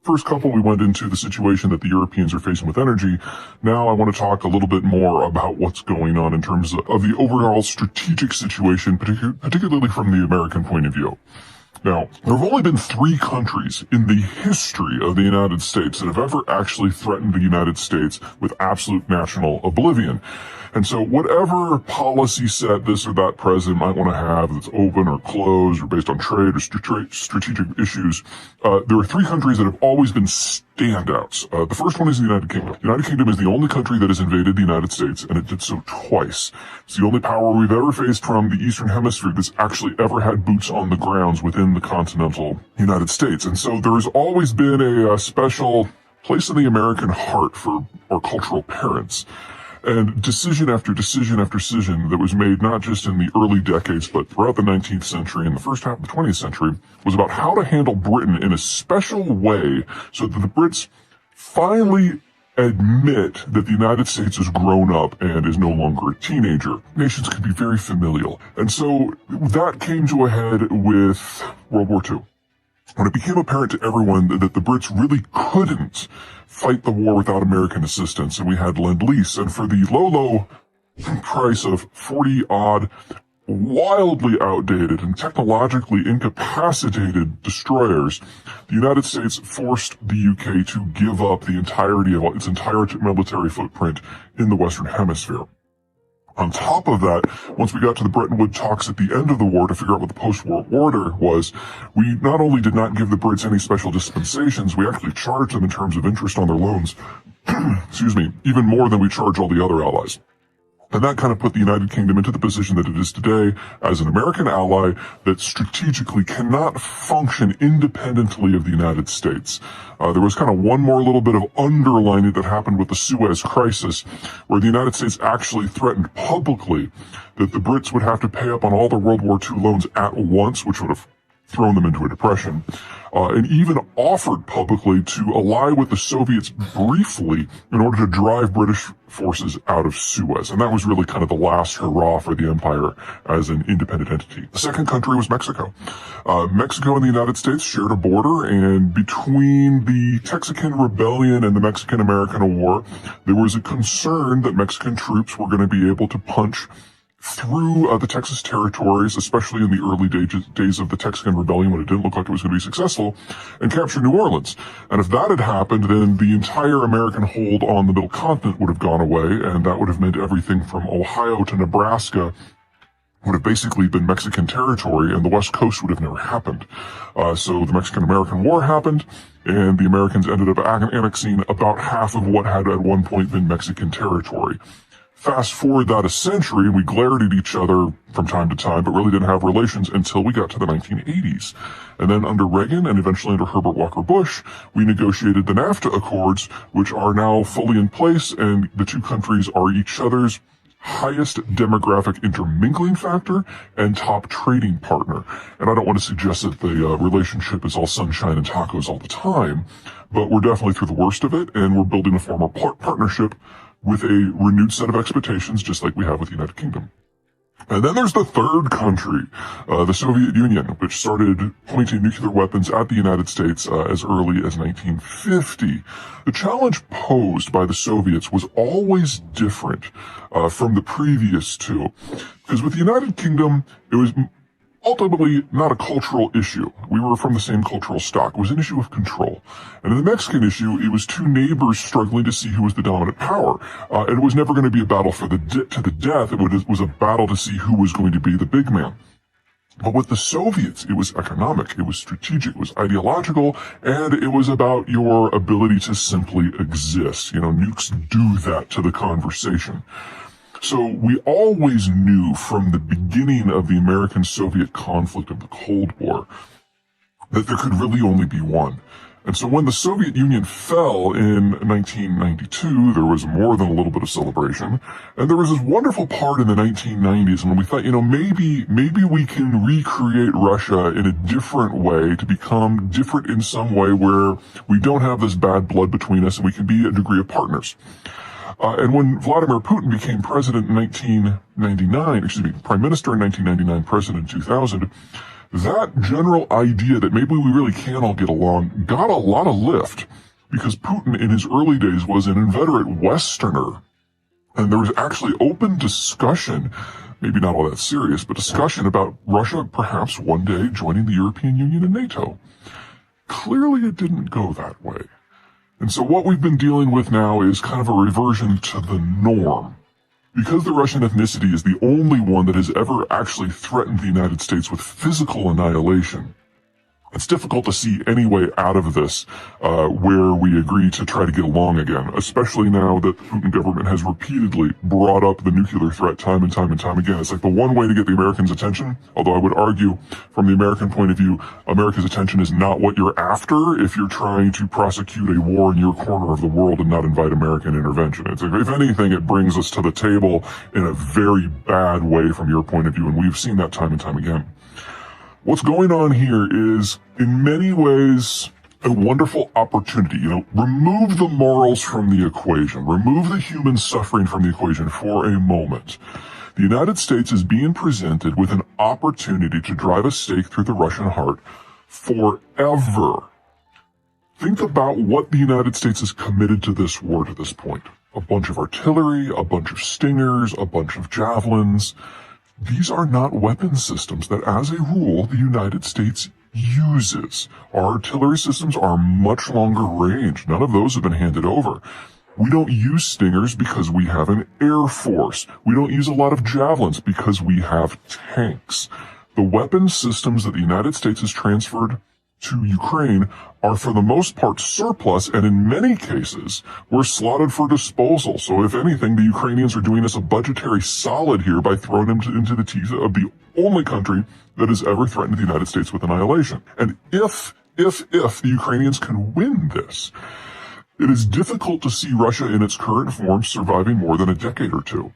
First couple, we went into the situation that the Europeans are facing with energy. Now I want to talk a little bit more about what's going on in terms of the overall strategic situation, particularly from the American point of view. Now, there have only been 3 countries in the history of the United States that have ever actually threatened the United States with absolute national oblivion. And so whatever policy set this or that president might want to have that's open or closed or based on trade or strategic issues, there are 3 countries that have always been standouts. The first one is the United Kingdom. The United Kingdom is the only country that has invaded the United States, and it did so twice. It's the only power we've ever faced from the Eastern Hemisphere that's actually ever had boots on the grounds within the continental United States. And so there has always been a special place in the American heart for our cultural parents. And decision after decision after decision that was made not just in the early decades, but throughout the 19th century and the first half of the 20th century was about how to handle Britain in a special way so that the Brits finally admit that the United States has grown up and is no longer a teenager. Nations can be very familial. And so that came to a head with World War II. When it became apparent to everyone that the Brits really couldn't fight the war without American assistance, and we had Lend-Lease, and for the low price of 40-odd, wildly outdated and technologically incapacitated destroyers, the United States forced the UK to give up the entirety of its entire military footprint in the Western Hemisphere. On top of that, once we got to the Bretton Woods talks at the end of the war to figure out what the post-war order was, we not only did not give the Brits any special dispensations, we actually charged them in terms of interest on their loans, excuse me, even more than we charge all the other allies. And that kind of put the United Kingdom into the position that it is today as an American ally that strategically cannot function independently of the United States. There was kind of one more little bit of underlining that happened with the Suez Crisis, where the United States actually threatened publicly that the Brits would have to pay up on all their World War II loans at once, which would have thrown them into a depression, and even offered publicly to ally with the Soviets briefly in order to drive British forces out of Suez. And that was really kind of the last hurrah for the empire as an independent entity. The second country was Mexico. Mexico and the United States shared a border, and between the Texican Rebellion and the Mexican-American War, there was a concern that Mexican troops were going to be able to punch through the Texas territories, especially in the early days of the Texican Rebellion when it didn't look like it was going to be successful, and capture New Orleans. And if that had happened, then the entire American hold on the middle continent would have gone away, and that would have meant everything from Ohio to Nebraska would have basically been Mexican territory, and the West Coast would have never happened. So the Mexican-American War happened, and the Americans ended up annexing about half of what had at one point been Mexican territory. Fast forward that a century, and we glared at each other from time to time, but really didn't have relations until we got to the 1980s. And then under Reagan and eventually under Herbert Walker Bush, we negotiated the NAFTA Accords, which are now fully in place, and the two countries are each other's highest demographic intermingling factor and top trading partner. And I don't want to suggest that the relationship is all sunshine and tacos all the time, but we're definitely through the worst of it, and we're building a formal partnership with a renewed set of expectations, just like we have with the United Kingdom. And then there's the third country, the Soviet Union, which started pointing nuclear weapons at the United States as early as 1950. The challenge posed by the Soviets was always different from the previous two, because with the United Kingdom, it was ultimately not a cultural issue. We were from the same cultural stock. It was an issue of control. And in the Mexican issue, it was two neighbors struggling to see who was the dominant power. And it was never going to be a battle to the death. It was a battle to see who was going to be the big man. But with the Soviets, it was economic, it was strategic, it was ideological, and it was about your ability to simply exist. You know, nukes do that to the conversation. So we always knew from the beginning of the American-Soviet conflict of the Cold War that there could really only be one. And so when the Soviet Union fell in 1992, there was more than a little bit of celebration. And there was this wonderful part in the 1990s when we thought, you know, maybe we can recreate Russia in a different way to become different in some way where we don't have this bad blood between us and we can be a degree of partners. And when Vladimir Putin became president in 1999, prime minister in 1999, president in 2000, that general idea that maybe we really can all get along got a lot of lift, because Putin in his early days was an inveterate Westerner. And there was actually open discussion, maybe not all that serious, but discussion about Russia perhaps one day joining the European Union and NATO. Clearly it didn't go that way. And so what we've been dealing with now is kind of a reversion to the norm. Because the Russian ethnicity is the only one that has ever actually threatened the United States with physical annihilation, it's difficult to see any way out of this where we agree to try to get along again, especially now that the Putin government has repeatedly brought up the nuclear threat time and time and time again. It's like the one way to get the Americans' attention, although I would argue from the American point of view, America's attention is not what you're after if you're trying to prosecute a war in your corner of the world and not invite American intervention. It's like, if anything, it brings us to the table in a very bad way from your point of view, and we've seen that time and time again. What's going on here is, in many ways, a wonderful opportunity. Remove the morals from the equation. Remove the human suffering from the equation for a moment. The United States is being presented with an opportunity to drive a stake through the Russian heart forever. Think about what the United States has committed to this war to this point. A bunch of artillery, a bunch of Stingers, a bunch of javelins. These are not weapon systems that, as a rule, the United States uses. Our artillery systems are much longer range. None of those have been handed over. We don't use Stingers because we have an air force. We don't use a lot of javelins because we have tanks. The weapon systems that the United States has transferred to Ukraine are for the most part surplus, and in many cases were slotted for disposal. So if anything, the Ukrainians are doing us a budgetary solid here by throwing them into the teeth of the only country that has ever threatened the United States with annihilation. And if the Ukrainians can win this, it is difficult to see Russia in its current form surviving more than a decade or two.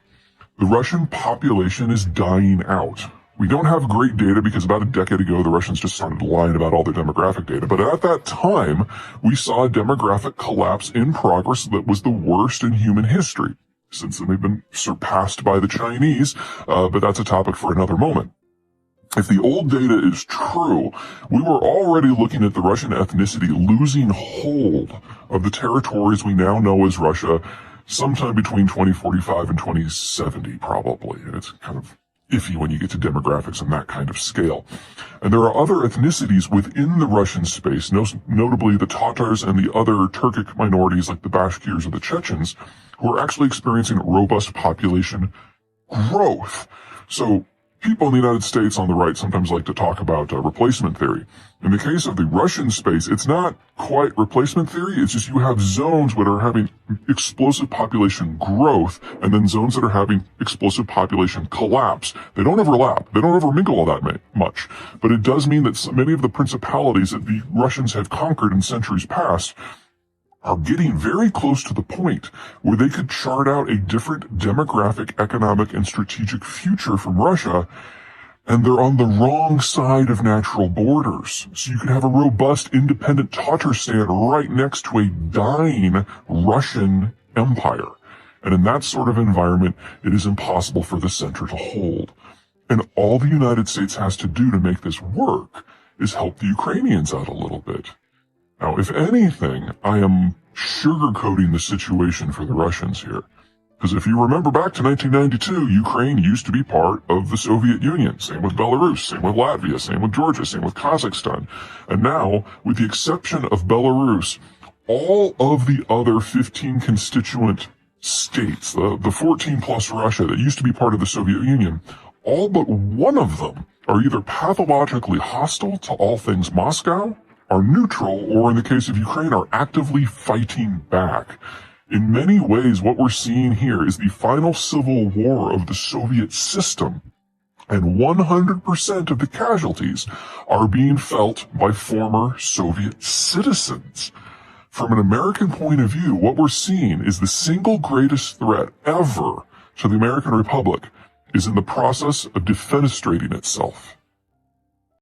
The Russian population is dying out. We don't have great data because about a decade ago, the Russians just started lying about all their demographic data. But at that time, we saw a demographic collapse in progress that was the worst in human history. Since then, they've been surpassed by the Chinese, but that's a topic for another moment. If the old data is true, we were already looking at the Russian ethnicity losing hold of the territories we now know as Russia sometime between 2045 and 2070, probably. And it's kind of iffy when you get to demographics and that kind of scale. And there are other ethnicities within the Russian space, notably the Tatars and the other Turkic minorities like the Bashkirs or the Chechens, who are actually experiencing robust population growth. So people in the United States on the right sometimes like to talk about replacement theory. In the case of the Russian space, it's not quite replacement theory. It's just you have zones that are having explosive population growth and then zones that are having explosive population collapse. They don't overlap. They don't overmingle all that much. But it does mean that many of the principalities that the Russians have conquered in centuries past are getting very close to the point where they could chart out a different demographic, economic, and strategic future from Russia, and they're on the wrong side of natural borders. So you could have a robust, independent Tatarstan right next to a dying Russian empire. And in that sort of environment, it is impossible for the center to hold. And all the United States has to do to make this work is help the Ukrainians out a little bit. Now, if anything, I am sugarcoating the situation for the Russians here. Because if you remember back to 1992, Ukraine used to be part of the Soviet Union. Same with Belarus, same with Latvia, same with Georgia, same with Kazakhstan. And now, with the exception of Belarus, all of the other 15 constituent states, the 14 plus Russia that used to be part of the Soviet Union, all but one of them are either pathologically hostile to all things Moscow, are neutral, or in the case of Ukraine, are actively fighting back. In many ways, what we're seeing here is the final civil war of the Soviet system, and 100% of the casualties are being felt by former Soviet citizens. From an American point of view, what we're seeing is the single greatest threat ever to the American Republic is in the process of defenestrating itself.